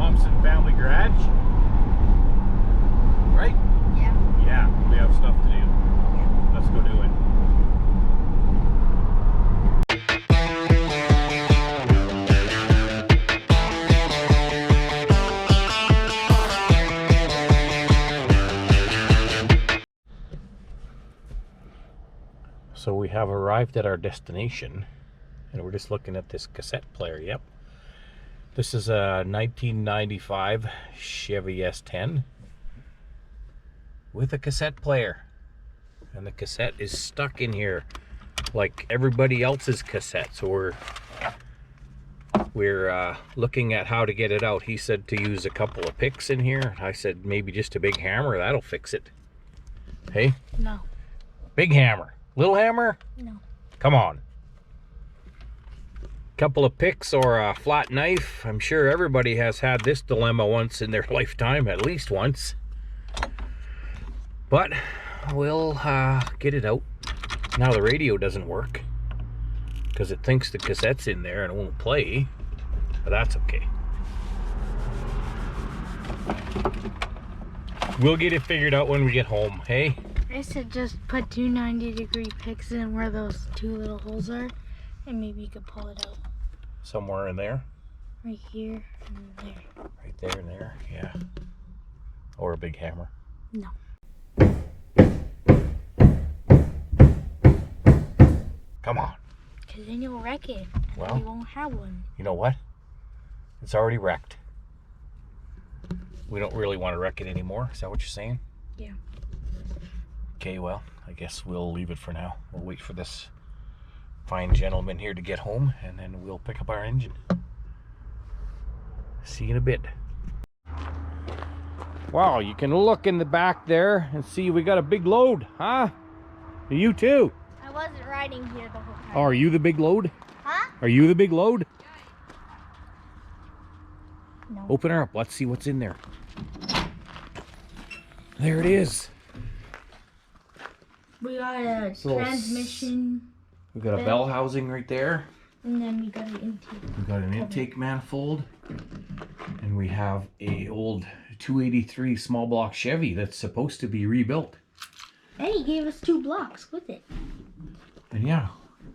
Thompson Family Garage. Right? Yeah. Yeah, we have stuff to do. Yeah. Let's go do it. So we have arrived at our destination, and we're just looking at this cassette player. Yep. This is a 1995 Chevy S10 with a cassette player. And the cassette is stuck in here like everybody else's cassette. So we're looking at how to get it out. He said to use a couple of picks in here. I said maybe just a big hammer, that'll fix it. Hey? No. Big hammer. Little hammer? No. Come on. Couple of picks or a flat knife. I'm sure everybody has had this dilemma once in their lifetime, at least once. But we'll get it out. Now the radio doesn't work because it thinks the cassette's in there and it won't play, but that's okay. We'll get it figured out when we get home, hey? I said just put two 90-degree picks in where those two little holes are, and maybe you could pull it out. Somewhere in there? Right here and there. Right there and there, yeah. Or a big hammer. No. Come on. Because then you'll wreck it, and Well, then we won't have one. You know what? It's already wrecked. We don't really want to wreck it anymore. Is that what you're saying? Yeah. Okay, well, I guess we'll leave it for now. We'll wait for this fine gentleman here to get home, and then we'll pick up our engine. See you in a bit. Wow, you can look in the back there and see we got a big load, huh? You too. I wasn't riding here the whole time. Oh, are you the big load? Huh? Are you the big load? No. Open her up. Let's see what's in there. There it is. We got a Little transmission, We got a bell housing right there. and then we got an intake. We got an intake manifold, and we have a old 283 small block Chevy that's supposed to be rebuilt. And he gave us 2 blocks with it. And yeah,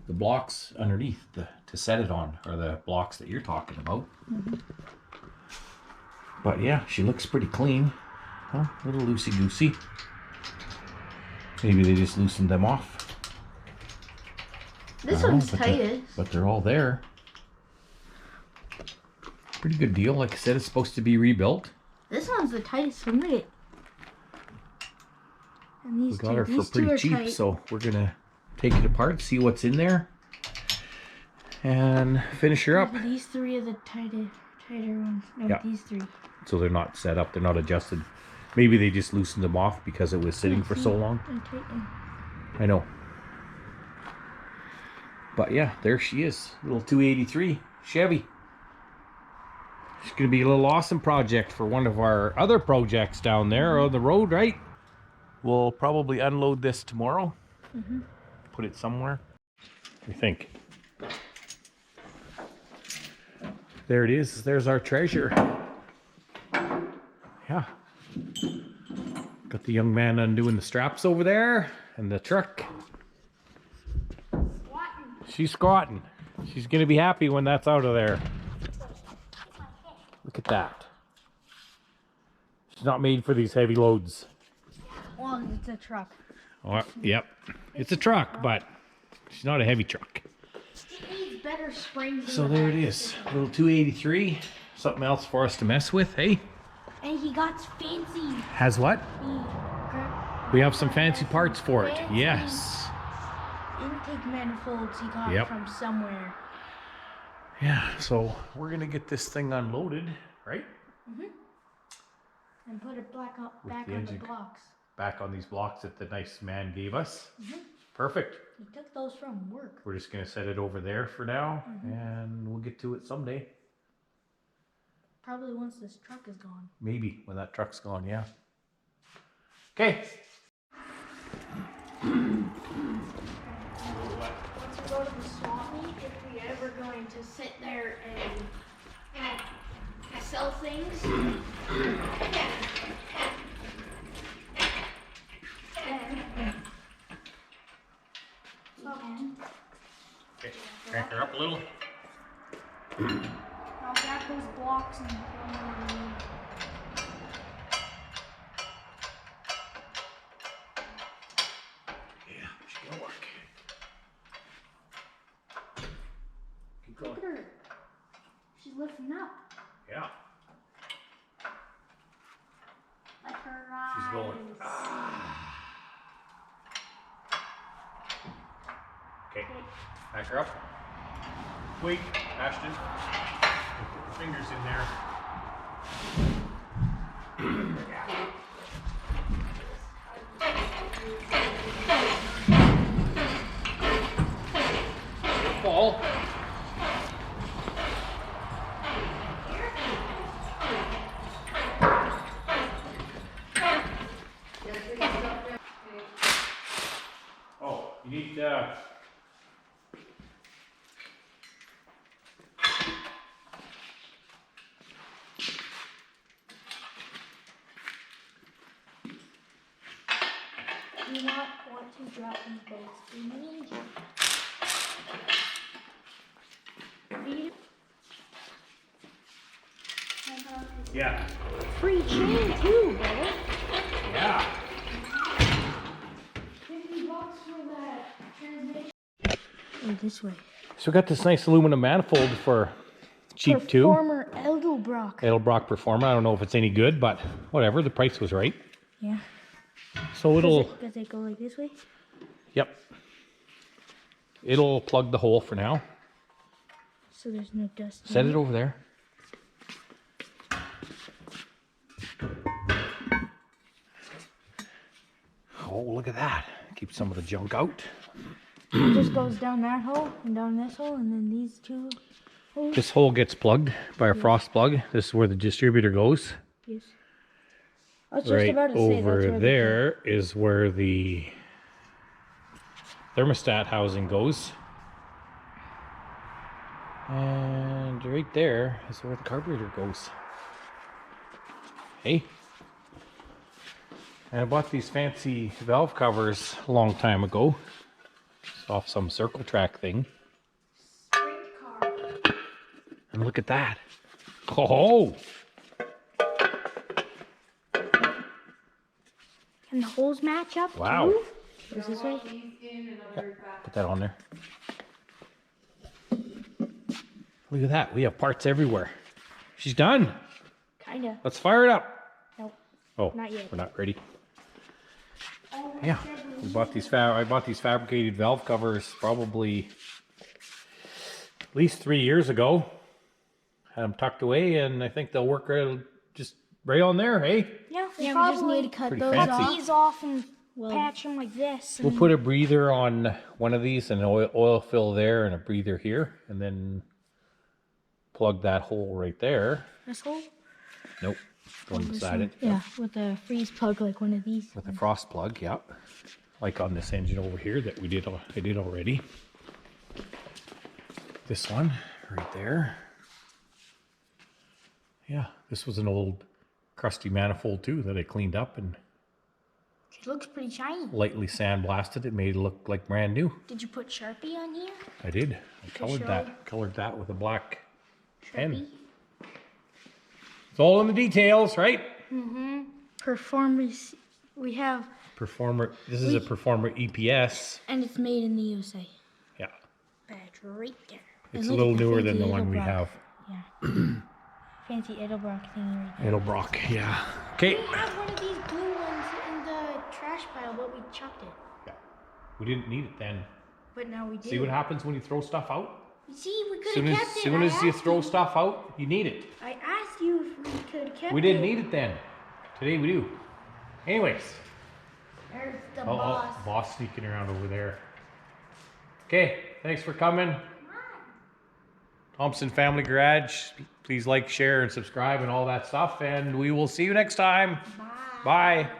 the blocks underneath to set it on are the blocks that you're talking about. Mm-hmm. But yeah, she looks pretty clean. Huh? A little loosey-goosey. Maybe they just loosened them off. This I don't know, one's tightest. But they're all there. Pretty good deal. Like I said, it's supposed to be rebuilt. This one's the tightest one, right? And We these got her for these pretty two are cheap, tight. so we're gonna take it apart, see what's in there, and finish her up. These 3 are the tighter ones. No, Yeah. these 3. So they're not set up, they're not adjusted. Maybe they just loosened them off because it was sitting for so long. And tighten. I know. But yeah, there she is. Little 283 Chevy. It's going to be a little awesome project for one of our other projects down there on the road, right? We'll probably unload this tomorrow. Mm-hmm. Put it somewhere. What do you think? There it is. There's our treasure. Yeah. Got the young man undoing the straps over there and the truck. She's squatting. She's gonna be happy when that's out of there. Look at that. She's not made for these heavy loads. Well, it's a truck. Oh, yep. It's a truck, but she's not a heavy truck. It needs better springs. So there it is. Little 283. Something else for us to mess with, hey? And he got fancy. Has what? We have some fancy parts for it. Fancy. Yes. Intake manifolds he got Yep. from somewhere. Yeah, so we're gonna get this thing unloaded, right? Mm-hmm. And put it back on the the engine. blocks. Back on these blocks that the nice man gave us. Mm-hmm. Perfect. He took those from work. We're just gonna set it over there for now, and we'll get to it someday. Probably once this truck is gone. Maybe when that truck's gone, yeah. Okay. Once we go to the swap meet, if we ever going to sit there and sell things. Okay, crank her up a little. I'll grab those blocks and throw them on me. Yeah, she's gonna work. Keep going. Look at her. She's lifting up. Yeah, Like her eyes. she's going. Okay, back her up. Wait, Ashton. Put your fingers in there. Fall. Oh, you need Do not want to drop these boats. We need you. yeah. Free chain too, brother. Yeah. $50 for that transmission. Oh, this way. So we got this nice aluminum manifold for cheap too. Performer Edelbrock. Edelbrock Performer. I don't know if it's any good, but whatever. The price was right. Yeah. So it'll. Does it go like this way? Yep. It'll plug the hole for now. So there's no dust. Set it over there. Oh, look at that. Keep some of the junk out. It just goes down that hole and down this hole and then these two holes. This hole gets plugged by a frost plug. This is where the distributor goes. Yes. I was just Right about to say that's over where there is where the thermostat housing goes. And right there is where the carburetor goes. Hey. And I bought these fancy valve covers a long time ago. It's off some circle track thing. And look at that. Oh! Can the holes match up? Wow. Too? Goes this way? Put that on there. Look at that. We have parts everywhere. She's done. Kinda. Let's fire it up. Nope. Oh, Not yet. we're not ready. Oh, Yeah, we bought these I bought these fabricated valve covers probably at least 3 years ago. Had them tucked away, and I think they'll work just right on there. Hey, Yeah, we Yeah, we just just need need to cut Pretty those fancy. these off and patch them like this. we'll put a breather on one of these, and an oil fill there, and a breather here, and then plug that hole right there. This hole? Nope, the one beside it. Yeah, with a freeze plug like one of these. With a frost plug, yeah. Like on this engine over here that I did already. This one right there. Yeah, this was an old crusty manifold too that I cleaned up and It looks pretty shiny. lightly sandblasted. It made it look like brand new. Did you put Sharpie on here? I did. I colored sure. colored that with a black Sharpie? pen. It's all in the details, right? Mm-hmm. Performance. We have, Performer. This is a Performer EPS. and it's made in the USA. Yeah. Badge right there. It's And a look little at the newer than fancy the one we Edelbrock. have. Yeah. Fancy Edelbrock thingy right there. Edelbrock, yeah. Okay. We had one of these blue ones in the trash pile, but we chucked it. Yeah. We didn't need it then. But now we do. See what happens when you throw stuff out? See, we could Soon have as kept it. soon as you throw stuff out, you need it. I asked you if we could have kept it. We didn't need it then. Today we do. Anyways. There's the Oh, boss. boss sneaking around over there. Okay, thanks for coming. Thompson Family Garage. Please like, share, and subscribe and all that stuff. And we will see you next time. Bye. Bye.